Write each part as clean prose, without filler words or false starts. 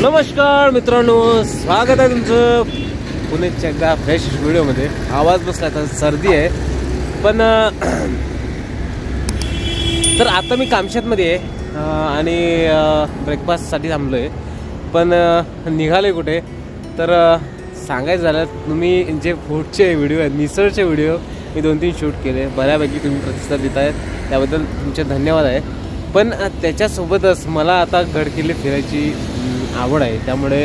नमस्कार मित्रांनो, स्वागत आहे तुमचं पुण्याच्या एकदा फ्रेश व्हिडिओमध्ये. आवाज बसला आता, सर्दी आहे पण तर आता मी कामशेतमध्ये आहे आणि ब्रेकफास्टसाठी थांबलो आहे. पण निघाले कुठे तर सांगायचं झालं, तुम्ही जे फूडचे व्हिडिओ आहेत, मिसळचे व्हिडिओ मी 2-3 शूट केले. बऱ्यापैकी तुम्ही प्रतिसाद देत आहेत, त्याबद्दल तुमचे धन्यवाद आहे. पण त्याच्यासोबतच मला आता गडकिल्ले फिरायची आवड आहे. त्यामुळे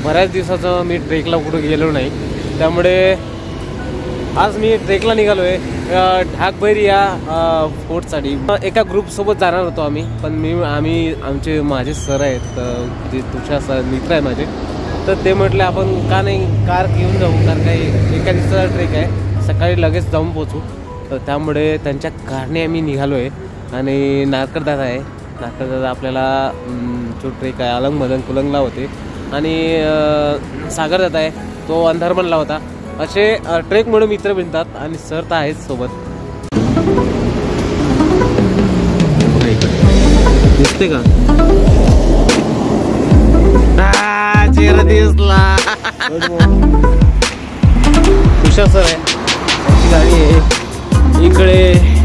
बऱ्याच दिवसाचं मी ट्रेकला कुठं गेलो नाही. त्यामुळे आज मी ट्रेकला निघालो आहे ढाकबैरी या फोर्टसाठी. एका ग्रुपसोबत जाणार होतो आम्ही, पण आमचे माझे सर आहेत, जे तुषार सर मित्र आहे माझे, तर ते म्हटले आपण का नाही कार घेऊन जाऊ, कारण काही एका दिवसाचा ट्रेक आहे, सकाळी लगेच जाऊन पोचू. तर त्यामुळे त्यांच्या कारने आम्ही निघालो आहे. आणि नारकरदादा आहे, नारकरदादा आपल्याला जो ट्रेक आहे अलंगमधून कुलंगला होते, आणि सागरदादा आहे तो अंधारमनला होता. असे ट्रेकमुळे मित्र बनतात आणि सर तर आहेच सोबत. दिसते का चेहरा दिसला. तुषार सर आहे, आमची गाडी आहे इकडे.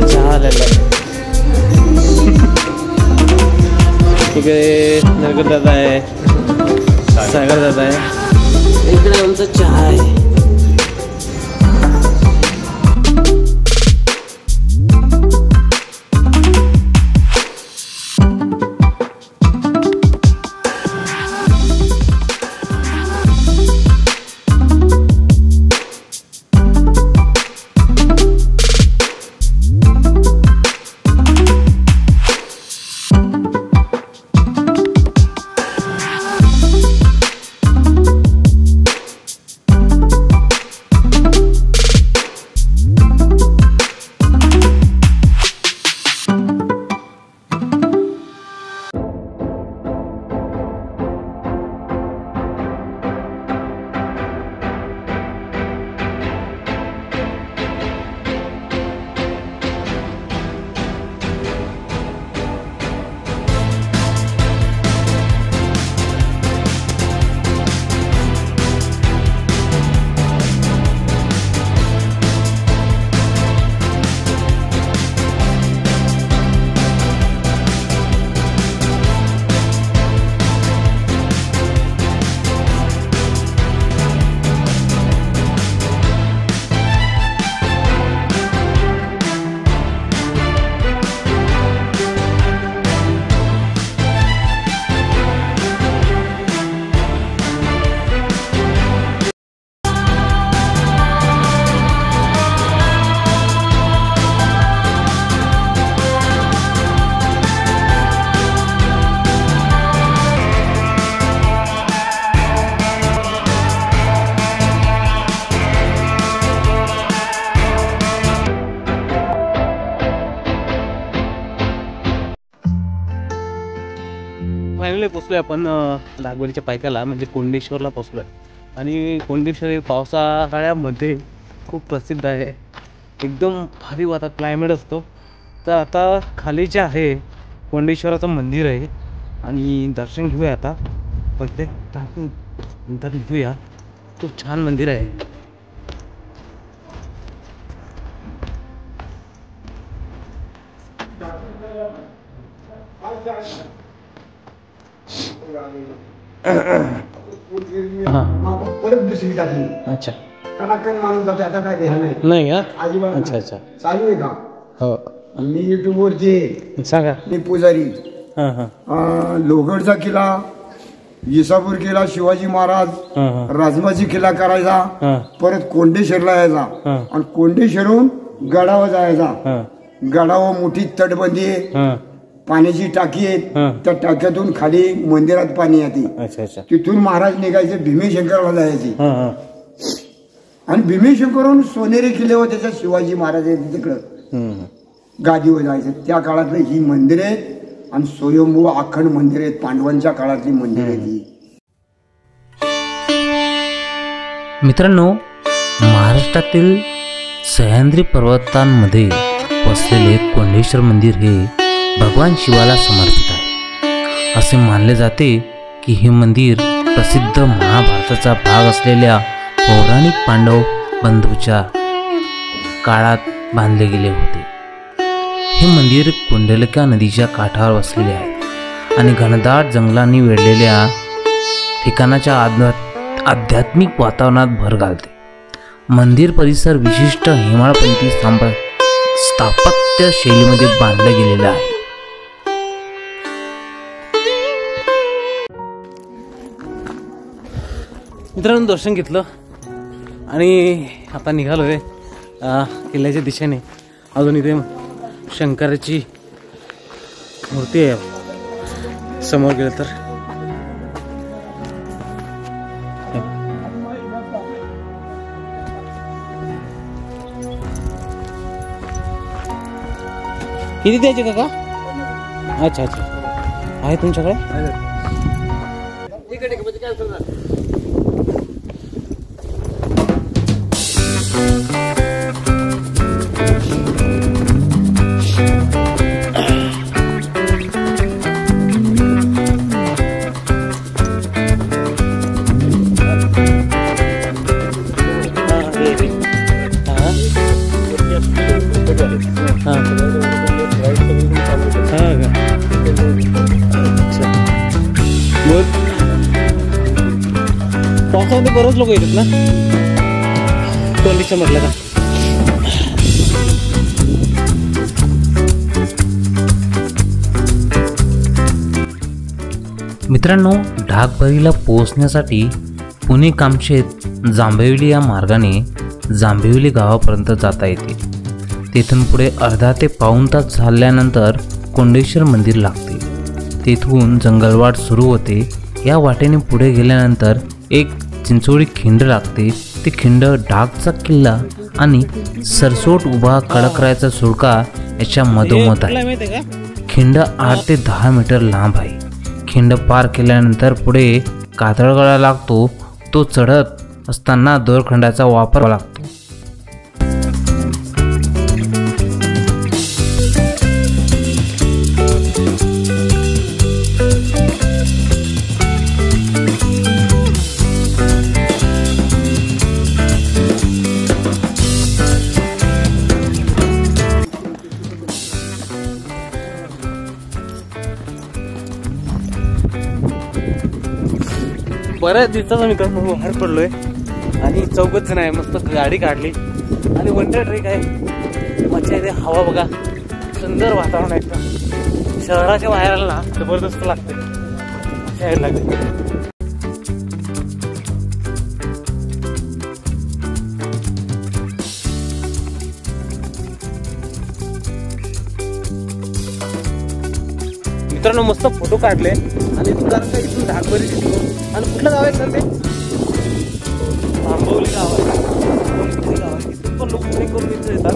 चहा आलेला इकडे, नरकरदादा आहे, सागरदादा आहे, इकडे आमचा चहा आहे. फायनली पोचलोय आपण ढाकबैरीच्या पायथ्याला, म्हणजे कोंडेश्वरला पोचलोय. आणि कोंडेश्वर हे पावसाळ्यामध्ये खूप प्रसिद्ध आहे, एकदम भारी वाता क्लायमेट असतो. तर आता खाली जे आहे कोंडेश्वराचं मंदिर आहे, आणि दर्शन घेऊया आता. पहिले नंतर घेऊया, खूप छान मंदिर आहे. परत दुसरी टाकली. अच्छा, माणूस जाते आता काय नाही का? अजिबात. अच्छा अच्छा, चालू आहे का? हो, मी युट्यूब वरती सांगा. मी पुजारी. लोहगडचा किल्ला, विसापूर किल्ला, शिवाजी महाराज राजमाची किल्ला करायचा, परत कोंडेश्वरला यायचा, आणि कोंडेश्वरून गडावर जायचा. गडावर मोठी तटबंदी आहे, पाण्याची टाकी आहे, त्या टाक्यातून खाली मंदिरात पाणी येते. अच्छा अच्छा, तिथून महाराज निघायचे, भीमेशंकरला जायचे, आणि भीमेशंकरहून सोनेरी किल्ल्यावर त्याच्या शिवाजी महाराज तिकडं गादीवर जायचं. त्या काळातली ही मंदिर आहेत, आणि स्वयंभू अखंड मंदिर आहेत, पांडवांच्या काळातली मंदिर आहेत ही. मित्रांनो, महाराष्ट्रातील सह्याद्री पर्वतांमध्ये वसलेले कोंडेश्वर मंदिर हे भगवान शिवाला समर्पित आहे. असे मानले जाते की हे मंदिर प्रसिद्ध महाभारताचा भाग असलेल्या पौराणिक पांडव बंधूच्या काळात बांधले गेले होते. हे मंदिर कुंडलिका नदीच्या काठावर वसलेले आहे आणि घनदाट जंगलांनी वेढलेल्या ठिकाणाच्या आध्यात्मिक वातावरणात भर घालते. मंदिर परिसर विशिष्ट हेमाळपंथी स्थापत्य शैलीमध्ये बांधले गेलेले आहे. मित्रांनो, दर्शन घेतलं आणि आता निघालोय किल्ल्याच्या दिशेने. अजून इथे शंकराची मूर्ती आहे समोर गेलं तर. किती द्यायचे काका? अच्छा अच्छा, आहे तुमच्याकडे? पावसामध्ये बरेच लोक येतात ना तोंडीच्या म्हटलं का. मित्रांनो, ढाकभरीला पोहोचण्यासाठी पुणे कामशेत जांभेवली या मार्गाने जांभेवली गावापर्यंत जाता येते. तेथून पुढे अर्धा ते पाऊण तास चालल्यानंतर कोंडेश्वर मंदिर लागते. तेथून जंगलवाट सुरू होते. या वाटेने पुढे गेल्यानंतर एक चिंचोळी खिंड लागते. ती खिंड ढाकचा किल्ला आणि सरसोट उभा कडकरायचा सुळका याच्या मधोमध आहे. खिंड 8 ते 10 मीटर लांब आहे. खिंड पार केल्यानंतर पुढे कातळगडा लागतो. तो चढत असताना दोरखंडाचा वापर लागतो. बऱ्याच दिवसाचा मित्रांनो बाहेर पडलोय आणि 4 जण आहे. मस्त गाडी काढली आणि वंडर ट्रेक आहे. मजा येते. हवा बघा, सुंदर वातावरण आहे. एकदम शहराच्या बाहेर आलं ना जबरदस्त लागते. यायला लागते. मित्रांनो, मस्त फोटो काढले आणि दुकानाचा इथून ढाकभरी दिसतो. आणि कुठलं गाव आहे सर ते? आंबवली गाव आहे. इथून पण लोक ट्रेक करून इथं येतात.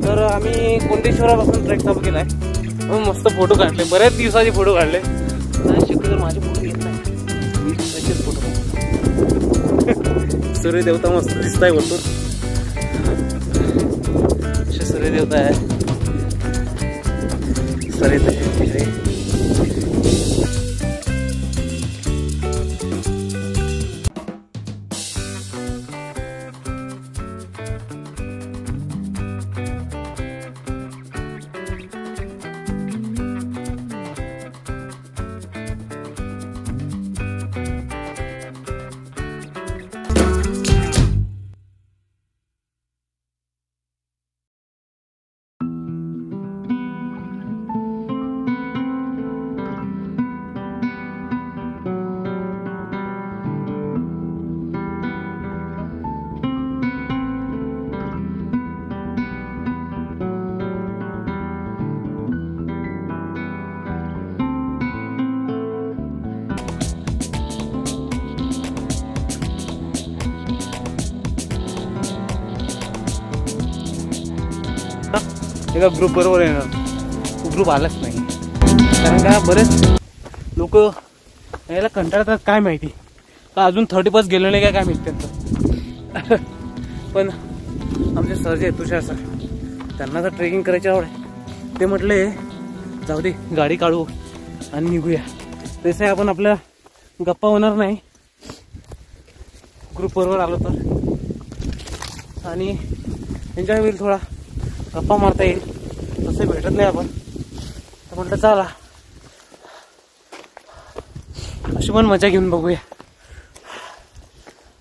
तर आम्ही कोंडेश्वरापासून ट्रेक चालू केलाय. मस्त फोटो काढले, बऱ्याच दिवसाचे फोटो काढले. शक्यतो माझे फोटो येत नाही, मी तसेच फोटो काढतो. सूर्यदेवता मस्त दिसत आहे वरतून. सूर्यदेवता आहे. सूर्यदेव एका ग्रुप बरोबर येणार. ग्रुप आलाच नाही कारण का बरेच लोक यायला कंटाळतात. काय माहिती का अजून 30 गेलो नाही काय माहिती त्यांचं. पण आमचे सर जे आहेत तुषार सर, त्यांना जर ट्रेकिंग करायची आवड आहे. ते म्हटले जाऊ दे गाडी काढू आणि निघूया. तसं आपण आपल्या गप्पा होणार नाही ग्रुपवर आलो तर, आणि एन्जॉय होईल, थोडा गप्पा मारता येईल. तसं भेटत नाही आपण, तर म्हटलं चला अशी पण मजा घेऊन बघूया.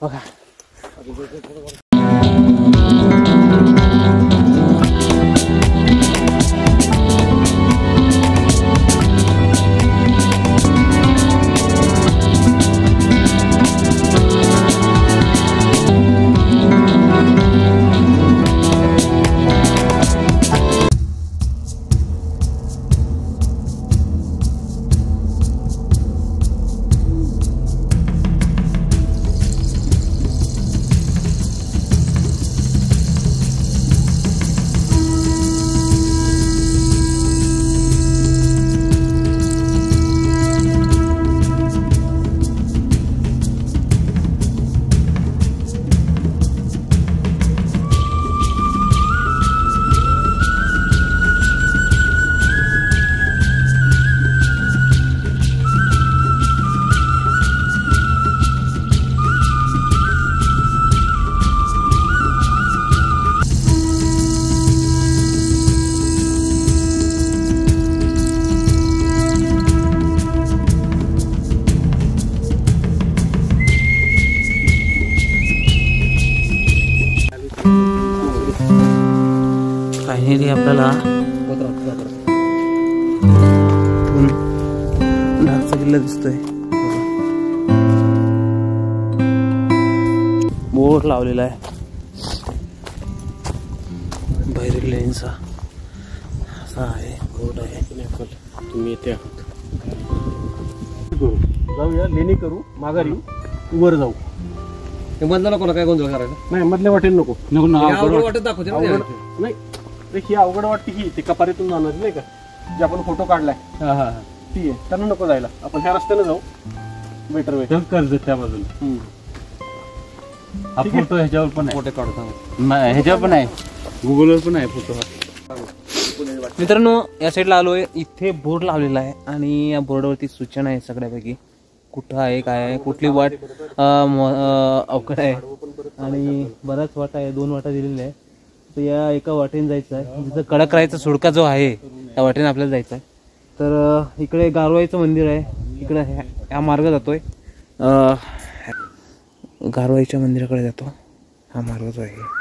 बघा फायनली आपल्याला ढाकचा किल्ला दिसतोय. बोर्ड लावलेला आहे बाहेरील लेनचा, असा आहे बोर्ड आहे. तुम्ही येते आहात, जाऊया लेणी करू, माघारी वर जाऊ. मधला नको ना काय गोंधळ करायला, नाही मधल्या वाटेल नको वाटत दाखवते नाही. ही अवघड वाटते की ते कपारीतून जाणार नाही का, जे आपण फोटो काढलाय ती आहे, त्यांना नको जायला. आपण ह्या रस्त्याने जाऊ, बेटर वे कर्ज त्या बाजूला. हा फोटो ह्याच्यावर पण आहे, फोटो काढतो ह्याच्यावर पण आहे, गुगलवर पण आहे फोटो. मित्रांनो या साईडला आलोय, इथे बोर्ड लावलेला आहे आणि या बोर्डवरती सूचना आहे सगळ्यापैकी, कुठं आहे काय आहे, कुठली वाट अवघड आहे, आणि बऱ्याच वाटा आहे, 2 वाटा दिलेल्या आहे. तर या एका वाटेने जायचं आहे, जिथं कडकरायचा सुडका जो आहे त्या वाटेने आपल्याला जायचं आहे. तर इकडे गारवाईचं मंदिर आहे, इकडे हा मार्ग जातोय, गारवाईच्या मंदिराकडे जातो हा मार्ग जो आहे.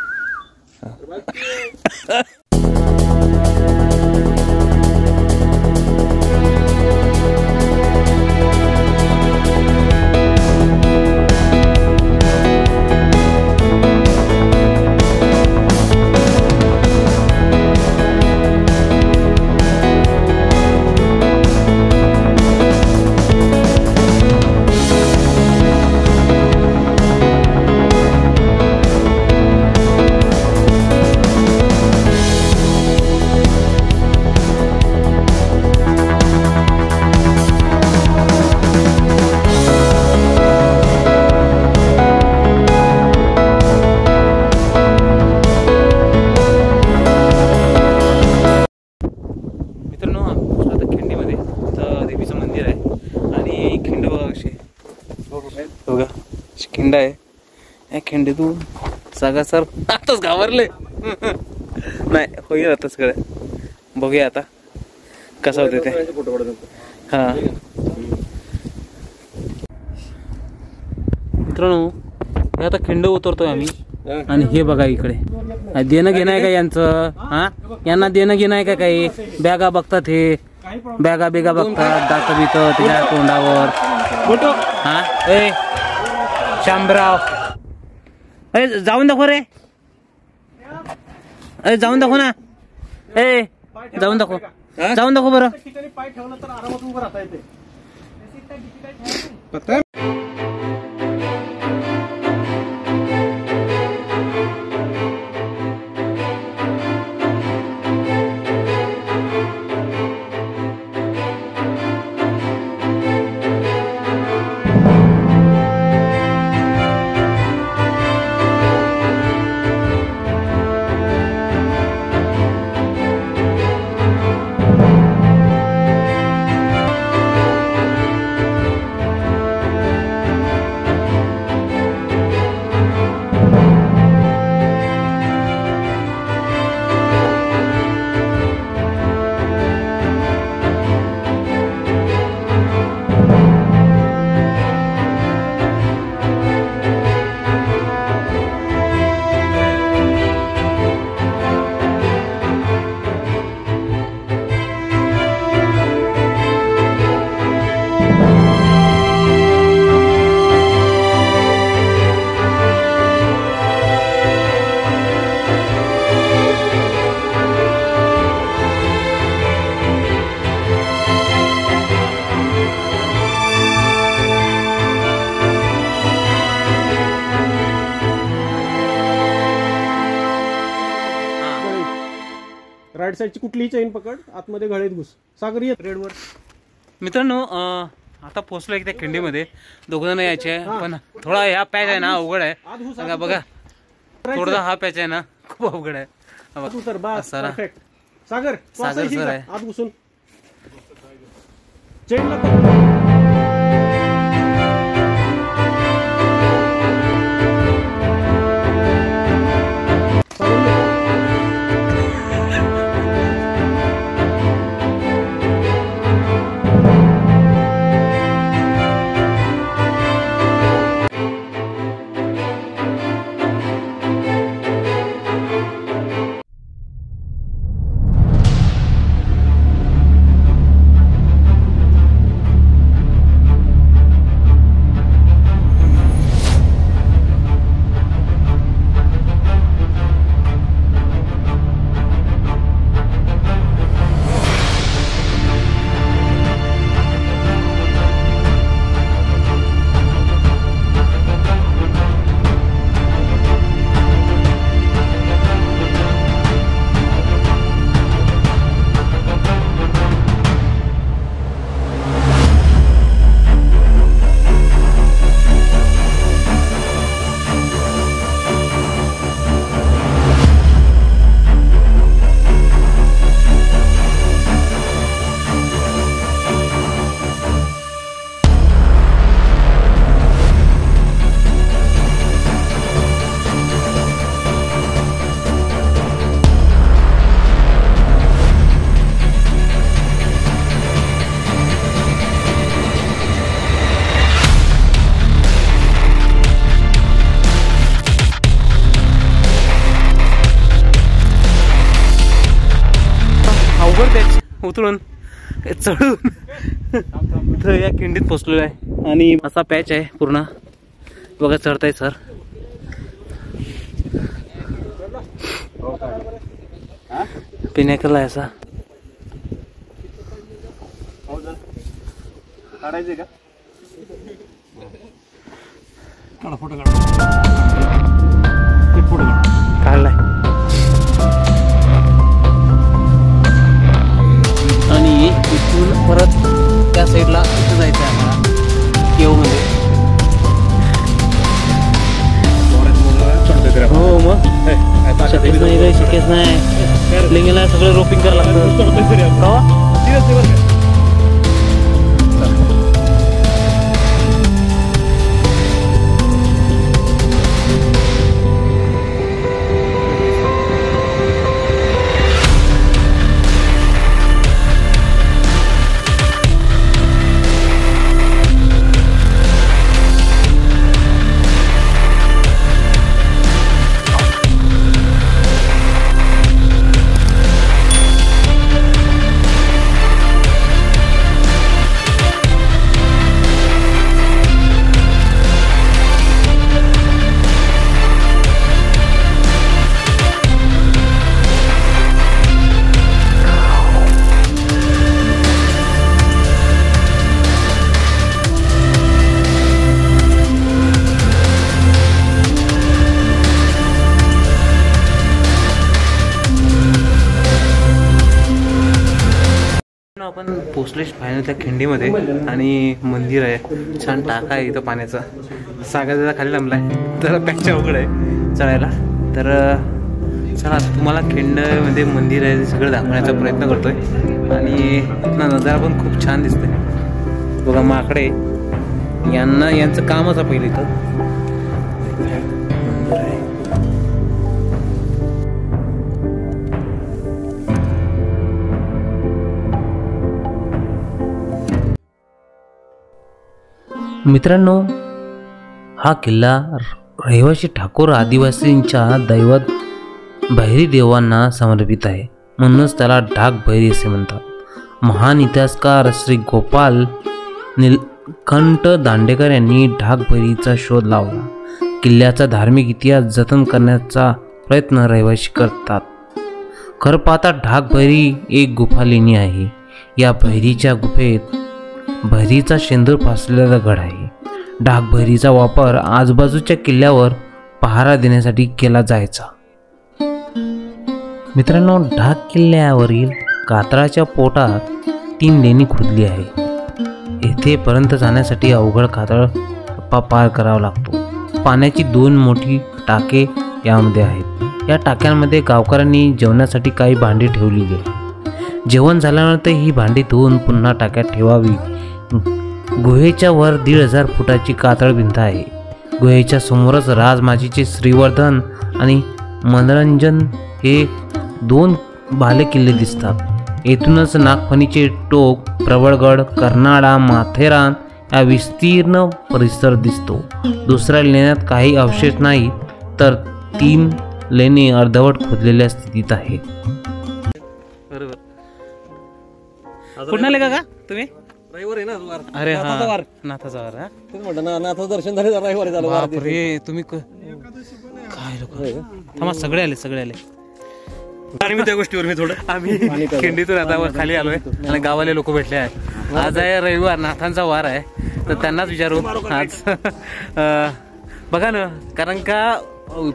खिंड आहे, या खिंडीतून सगळं सर आताच घाबरले नाही होईल आता सगळं. बघूया आता कसं होते ते. हा मित्रांनो हे आता खिंड उतरतोय आम्ही, आणि हे बघा इकडे देणं घेणं आहे का यांचं, हा यांना देणं घेणं आहे का काही. बॅगा बघतात, हे बॅगा बिगा बघतात, दात बित त्याच्या तोंडावर. हा ए शामराव, अरे जाऊन दाखव रे, अरे जाऊन दाखव ना, ए जाऊन दाखव, जाऊन दाखव बरं. पाय ठेवला तर आरामात उभं राहता येते. बॅक साईडची कुठलीही चैन पकड, आतमध्ये घळेत घुस. सागर ये रेडवर. मित्रांनो आता पोहोचलो एक त्या खिंडीमध्ये. दोघं जण यायचे पण थोडा ह्या पॅच आहे ना अवघड आहे बघा. थोडा हा पॅच आहे ना खूप अवघड आहे. उतर बस परफेक्ट. सागर सर आहे आत घुसून चेनला उतरून चढून तर या खिंडीत पोचलेलो आहे आणि असा पॅच आहे पूर्ण बघा. चढताय सर. पिनॅकल आहे असा. काढायचे का फोटो काढलाय. आणि इथून परत त्या साईडला इथं जायचं आहे आम्हाला केवमध्ये. हो मग शक्यच नाही काही शक्यच नाही. लिंगेला सगळं रोपिंग करायला लागतं. आपण पोचलेच फायनल त्या खिंडीमध्ये आणि मंदिर आहे. छान टाका आहे इथं पाण्याचा. सागर जरा खाली लांबलाय जरा पॅकच्या अवघड आहे चढायला. तर चला तुम्हाला खिंडमध्ये मंदिर आहे ते सगळं दाखवण्याचा प्रयत्न करतोय. आणि नजारा पण खूप छान दिसतोय बघा. माकडे यांचं कामच आहे पहिलं इथं. मित्रांनो हा किल्ला रहिवासी ठाकूर आदिवासींच्या दैवत भैरी देवांना समर्पित आहे. म्हणूनच त्याला ढाक भैरी असे म्हणतात. महान इतिहासकार श्री गोपाल नीलकंठ दांडेकर यांनी ढाक भैरीचा शोध लावला. किल्ल्याचा धार्मिक इतिहास जतन करण्याचा प्रयत्न रहिवासी करतात. खरं पाहता ढाक भैरी एक गुफा लेणी आहे. या भैरीच्या गुफेत भैरीचा शेंदूर फासलेला गड आहे. ढाक भैरीचा वापर आजूबाजूच्या किल्ल्यावर पहारा देण्यासाठी केला जायचा. मित्रांनो, ढाक किल्ल्यावरील कातळाच्या पोटात 3 लेणी खोदली आहे. येथेपर्यंत जाण्यासाठी अवघड कातळ पार करावा लागतो. पाण्याची 2 मोठी टाके यामध्ये आहेत. या टाक्यांमध्ये गावकऱ्यांनी जेवणासाठी काही भांडी ठेवलेली आहे. जेवण झाल्यानंतर ही भांडी धुवून पुन्हा टाक्यात ठेवावी. गुहेच्या वर 1,500 फुटाची कातळ भिंत आहे. गुहेच्या समोरच राजमाजीचे श्रीवर्धन आणि मनोरंजन हे 2 बालेकिल्ले दिसतात. येथूनच नागफणीचे टोक, प्रबळगड, कर्नाळा, माथेरान हा विस्तीर्ण परिसर दिसतो. दुसऱ्या लेण्यात काही अवशेष नाही, तर 3 लेणी अर्धवट खोदलेल्या स्थितीत आहेत. बरोबर. कुठं आले का तुम्ही? रविवार आहे ना वार. अरे हा, नाथाचा वार. नाथाचा वार. हा तेच म्हटलं ना, नाथाचं दर्शन झालं रविवारी झालं. वार दिवशी. बापरे, तुम्ही काय लोक थांबा, सगळे आले. आणि मी त्या गोष्टीवर मी थोडं आम्ही खिंडीतून आता वर खाली आलोय आणि गावाले लोक भेटले आहेत. आज आहे रविवार, नाथांचा वार आहे, तर त्यांनाच विचारू आज बघा ना, कारण का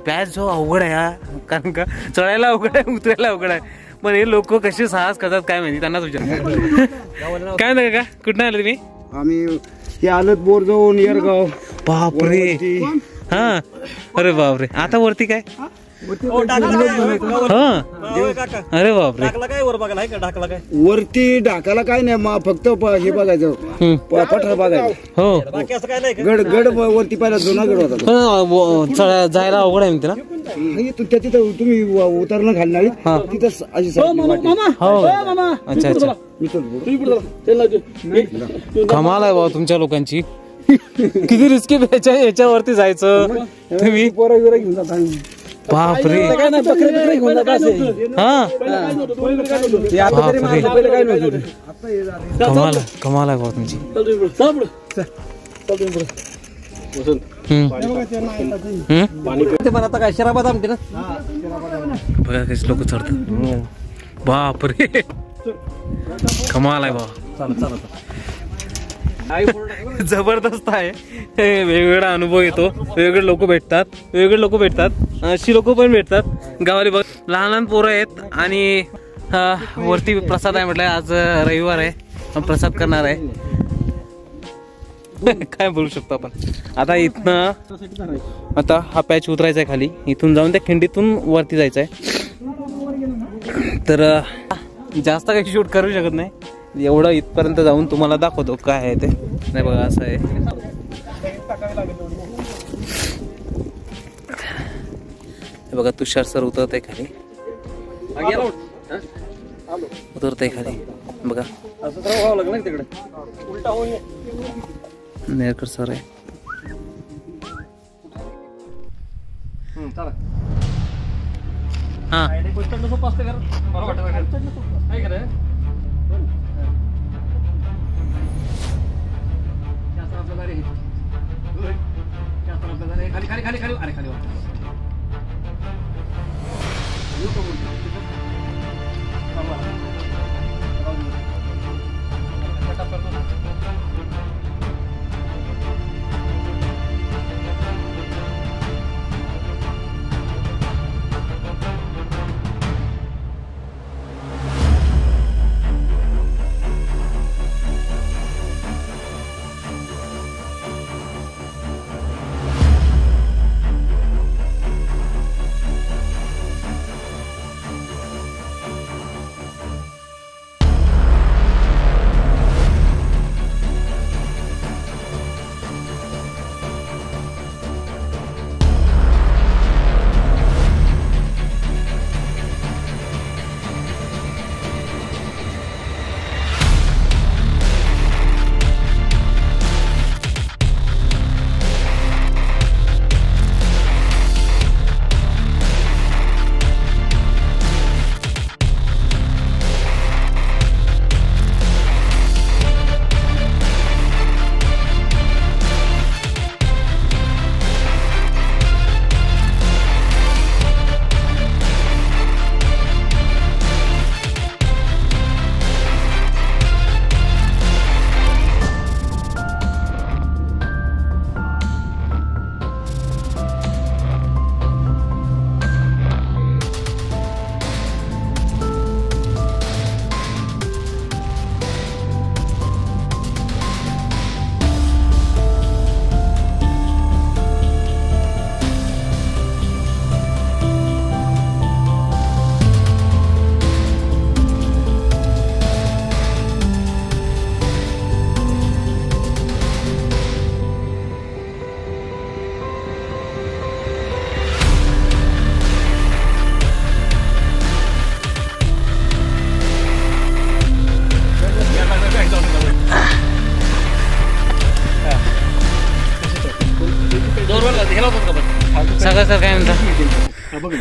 पॅच जो अवघड आहे हा, कारण का चढायला अवघड आहे, उतरायला अवघड आहे, पण हे लोक कसे साहस करतात काय माहिती, त्यांनाच विचार. काय म्हणता का, कुठं आले तुम्ही? आम्ही हे आलत बोर जाऊन येरगाव. बापरे, हा, अरे बापरे, आता वरती काय? अरे बापरे, काय वर बघायला का ढाकला काय? वरती ढाकाला काय नाही, फक्त हे बघायचं, पठार बघायचं. हो, बाकी असं काय नाही का? गड वरती पहिला जुना गड होता. जायला अवघड आहे म्हणते ना. तिथं तुम्ही उतरणं घालणार तिथं अशी हो, अच्छा अच्छा, कमाल आहे बाबा तुमच्या लोकांची. किती रिस्की याच्यावरती जायचं तुम्ही. बापरे, हा, कमाल आहे बाबा तुमची. आता काय शराबात आमटे ना, बघा कसे लोक चढतात. बापरे, कमाल आहे बाबा, जबरदस्त आहे. वेगवेगळा अनुभव येतो, वेगवेगळे लोक भेटतात, अशी लोक पण भेटतात गावाला. बघ, लहान पोरं आहेत आणि वरती प्रसाद आहे म्हटलंय. आज रविवार आहे, प्रसाद करणार आहे. काय बोलू शकतो आपण आता. इथनं आता हा पॅच उतरायचा आहे खाली, इथून जाऊन त्या खिंडीतून वरती जायचं आहे. तर जास्त काही शूट करू शकत नाही, एवढं इथपर्यंत जाऊन तुम्हाला दाखवतो काय आहे ते. नाही बघा, असं आहे. हे बघा, तुषार सर उतरत आहे खाली, उतरत आहे खाली. बघा, असं तर व्हावं लागलं तिकडे, उलटा होऊन नेरकर सर आहे. हा, खाली खाली खाली अरे खाली बोला सर काय म्हणता. हा बघ ना.